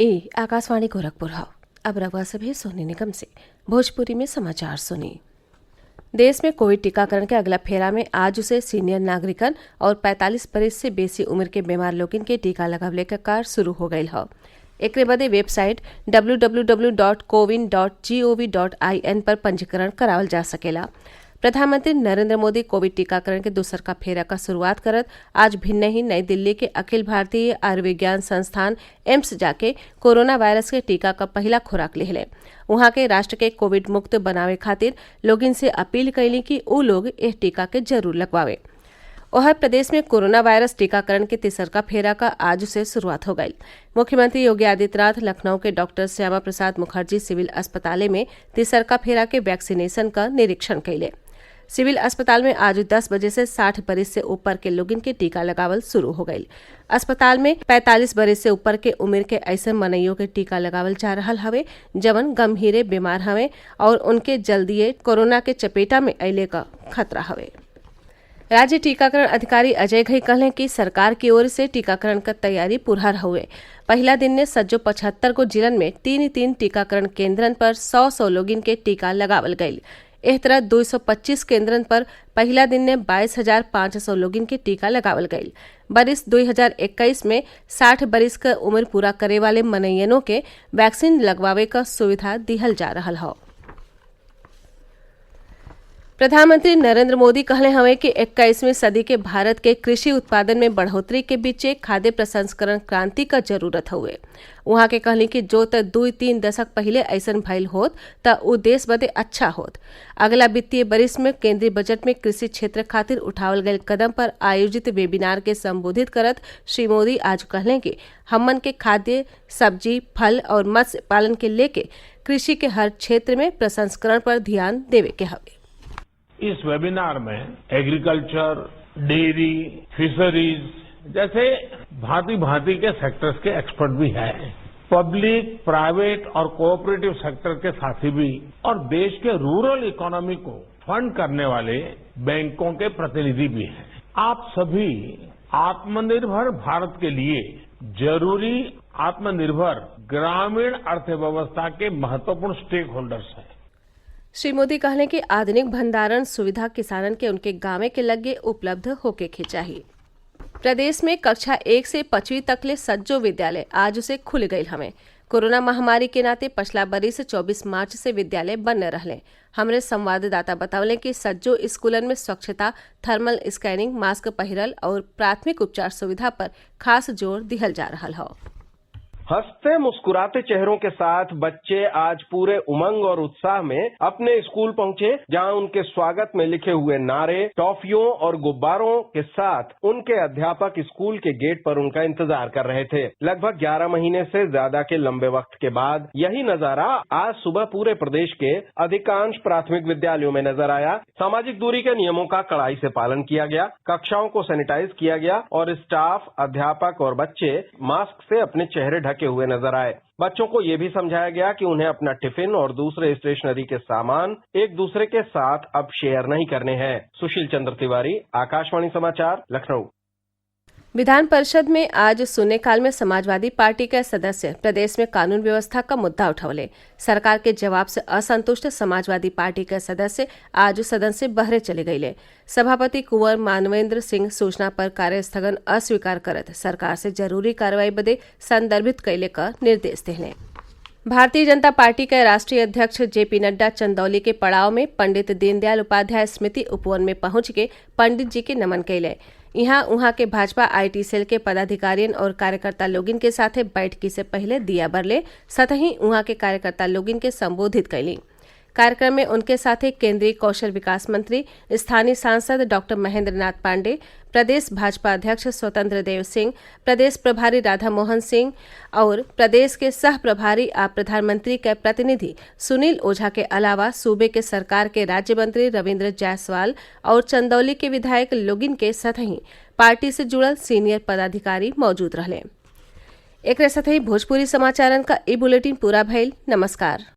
ए आकाशवाणी गोरखपुर है। अब रवा सभी सोनी निगम से भोजपुरी में समाचार सुनिए। देश में कोविड टीकाकरण के अगला फेरा में आज से सीनियर नागरिकन और 45 बरिस से बेसी उम्र के बीमार लोगन के टीका लगावले का कार्य शुरू हो गयल है। एकरे बदे वेबसाइट www.cowin.gov.in पर पंजीकरण करावल जा सकेला। प्रधानमंत्री नरेंद्र मोदी कोविड टीकाकरण के दूसर का फेरा का शुरुआत करत आज भिन्न ही नई दिल्ली के अखिल भारतीय आयुर्विज्ञान संस्थान एम्स जाके कोरोना वायरस के टीका का पहला खुराक लिहले। वहां के राष्ट्र के कोविड मुक्त बनावे खातिर लोगन से अपील कैली कि ऊ लोग इस टीका के जरूर लगवावे। ओहर प्रदेश में कोरोना वायरस टीकाकरण के तीसर का फेरा का आज से शुरुआत हो गई। मुख्यमंत्री योगी आदित्यनाथ लखनऊ के डॉक्टर श्यामा प्रसाद मुखर्जी सिविल अस्पताल में तीसर का फेरा के वैक्सीनेशन का निरीक्षण कैले। सिविल अस्पताल में आज 10 बजे से 60 बरिस से ऊपर के लोगन के टीका लगावल शुरू हो गई। अस्पताल में 45 बरिस से ऊपर के उम्र के ऐसे मनइयों के टीका लगावल जा रहा हवे जवन गंभीरे बीमार हवे और उनके जल्दीए कोरोना के चपेटा में अइले का खतरा हवे। राज्य टीकाकरण अधिकारी अजय घई कहले कि सरकार की ओर से टीकाकरण का तैयारी पूरा हुए। पहला दिन ने सज्जो 75 को जिलन में 3 टीकाकरण केंद्रन पर 100 लोगिन के टीका लगावल गयी। इस तरह 225 केंद्रन पर पहला दिन ने 22,500 लोगिन के टीका लगावल गयी। बरिस 2021 में 60 बरिस का उम्र पूरा करे वाले मनइयनों के वैक्सीन लगवावे का सुविधा दिहल जा रहा है। प्रधानमंत्री नरेंद्र मोदी कहले हवे कि 21वीं सदी के भारत के कृषि उत्पादन में बढ़ोतरी के बीचे खाद्य प्रसंस्करण क्रांति का जरूरत हुए। वहां के कहली कि जो त 2-3 दशक पहले ऐसन भइल होत त उ देश बदे अच्छा होत। अगला वित्तीय बरिस में केंद्रीय बजट में कृषि क्षेत्र खातिर उठावल गये कदम पर आयोजित वेबिनार के संबोधित करत श्री मोदी आज कहले कि हमन के खाद्य, सब्जी, फल और मत्स्य पालन के लेके कृषि के हर क्षेत्र में प्रसंस्करण पर ध्यान देवे के हवे। इस वेबिनार में एग्रीकल्चर, डेयरी, फिशरीज जैसे भांति भांति के सेक्टर्स के एक्सपर्ट भी हैं। पब्लिक, प्राइवेट और कोऑपरेटिव सेक्टर के साथी भी और देश के रूरल इकोनॉमी को फंड करने वाले बैंकों के प्रतिनिधि भी हैं। आप सभी आत्मनिर्भर भारत के लिए जरूरी आत्मनिर्भर ग्रामीण अर्थव्यवस्था के महत्वपूर्ण स्टेक होल्डर्स हैं। श्री मोदी कहले कि आधुनिक भंडारण सुविधा किसानन के उनके गांवे के लगे उपलब्ध होके के चाहिए। प्रदेश में कक्षा 1 से 5वीं तकले सज्जो विद्यालय आज से खुल गये हमें। कोरोना महामारी के नाते पिछला बरिस 24 मार्च से विद्यालय बंद रहले। हमरे संवाददाता बतावले कि सज्जो स्कूलन में स्वच्छता, थर्मल स्कैनिंग, मास्क पहिरल और प्राथमिक उपचार सुविधा पर खास जोर दिहल जा रहा है। हंसते मुस्कुराते चेहरों के साथ बच्चे आज पूरे उमंग और उत्साह में अपने स्कूल पहुंचे, जहां उनके स्वागत में लिखे हुए नारे, टॉफियों और गुब्बारों के साथ उनके अध्यापक स्कूल के गेट पर उनका इंतजार कर रहे थे। लगभग 11 महीने से ज्यादा के लंबे वक्त के बाद यही नजारा आज सुबह पूरे प्रदेश के अधिकांश प्राथमिक विद्यालयों में नजर आया। सामाजिक दूरी के नियमों का कड़ाई से पालन किया गया, कक्षाओं को सैनिटाइज किया गया और स्टाफ, अध्यापक और बच्चे मास्क से अपने चेहरे ढके हुए नजर आए। बच्चों को यह भी समझाया गया कि उन्हें अपना टिफिन और दूसरे स्टेशनरी के सामान एक दूसरे के साथ अब शेयर नहीं करने हैं। सुशील चंद्र तिवारी, आकाशवाणी समाचार, लखनऊ। विधान परिषद में आज शून्यकाल में समाजवादी पार्टी के सदस्य प्रदेश में कानून व्यवस्था का मुद्दा उठौले। सरकार के जवाब से असंतुष्ट समाजवादी पार्टी के सदस्य आज सदन से बहरे चले गये। सभापति कुंवर मानवेंद्र सिंह सूचना पर कार्यस्थगन अस्वीकार करत सरकार से जरूरी कार्रवाई बदे संदर्भित कैले का निर्देश दिले। भारतीय जनता पार्टी के राष्ट्रीय अध्यक्ष जेपी नड्डा चंदौली के पड़ाव में पंडित दीनदयाल उपाध्याय स्मृति उपवन में पहुंच के पंडित जी के नमन कैले। यहाँ उहाँ के भाजपा IT सेल के पदाधिकारियों और कार्यकर्ता लोगिन के साथे बैठकी से पहले दिया बरले, सतही उहाँ के कार्यकर्ता लोगिन के संबोधित कैली। कार्यक्रम में उनके साथे केंद्रीय कौशल विकास मंत्री, स्थानीय सांसद डॉक्टर महेंद्र नाथ पांडे, प्रदेश भाजपा अध्यक्ष स्वतंत्र देव सिंह, प्रदेश प्रभारी राधा मोहन सिंह और प्रदेश के सह प्रभारी आ प्रधानमंत्री के प्रतिनिधि सुनील ओझा के अलावा सूबे के सरकार के राज्य मंत्री रविंद्र जायसवाल और चंदौली के विधायक लोगिन के सतही पार्टी से जुड़ल सीनियर पदाधिकारी मौजूद रहे। एक साथ ही भोजपुरी समाचारन का ई बुलेटिन पूरा भइल। नमस्कार।